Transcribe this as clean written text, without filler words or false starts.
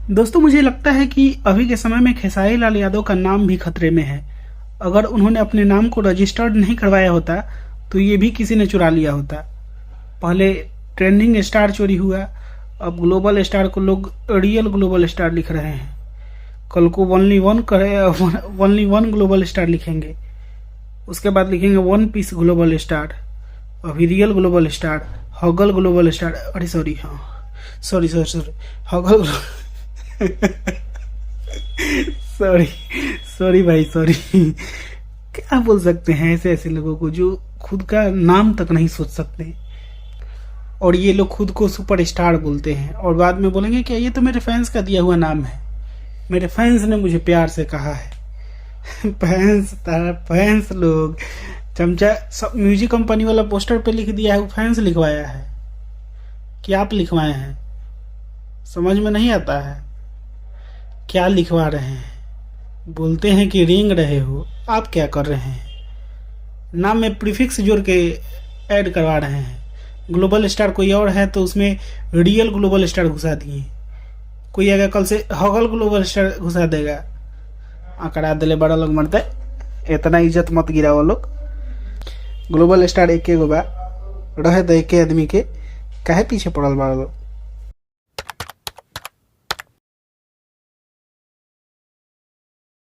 दोस्तों मुझे लगता है कि अभी के समय में खेसारी लाल यादव का नाम भी खतरे में है। अगर उन्होंने अपने नाम को रजिस्टर्ड नहीं करवाया होता तो ये भी किसी ने चुरा लिया होता। पहले ट्रेंडिंग स्टार चोरी हुआ, अब ग्लोबल स्टार को लोग रियल ग्लोबल स्टार लिख रहे हैं। कल को ओनली वन ग्लोबल स्टार लिखेंगे, उसके बाद लिखेंगे वन पीस ग्लोबल स्टार, अभी रियल ग्लोबल स्टार, हगल ग्लोबल स्टार, अरे सॉरी, हाँ सॉरी हगल सॉरी सॉरी भाई सॉरी। क्या बोल सकते हैं ऐसे ऐसे लोगों को जो खुद का नाम तक नहीं सोच सकते, और ये लोग खुद को सुपरस्टार बोलते हैं और बाद में बोलेंगे क्या ये तो मेरे फैंस का दिया हुआ नाम है, मेरे फैंस ने मुझे प्यार से कहा है। फैंस लोग चमचा सब म्यूजिक कंपनी वाला पोस्टर पे लिख दिया है, वो फैंस लिखवाया है कि आप लिखवाए हैं? समझ में नहीं आता है क्या लिखवा रहे हैं। बोलते हैं कि रेंग रहे हो, आप क्या कर रहे हैं? नाम में प्रीफिक्स जोड़ के ऐड करवा रहे हैं। ग्लोबल स्टार कोई और है तो उसमें रियल ग्लोबल स्टार घुसा दिए। कोई अगर कल से हगल ग्लोबल स्टार घुसा देगा, आंकड़ा दिले बड़ा लोग मरते। इतना इज्जत मत गिरा वो लोग। ग्लोबल स्टार एक गो बा रहे तो एक आदमी के काहे पीछे पड़ल बड़ा लोग।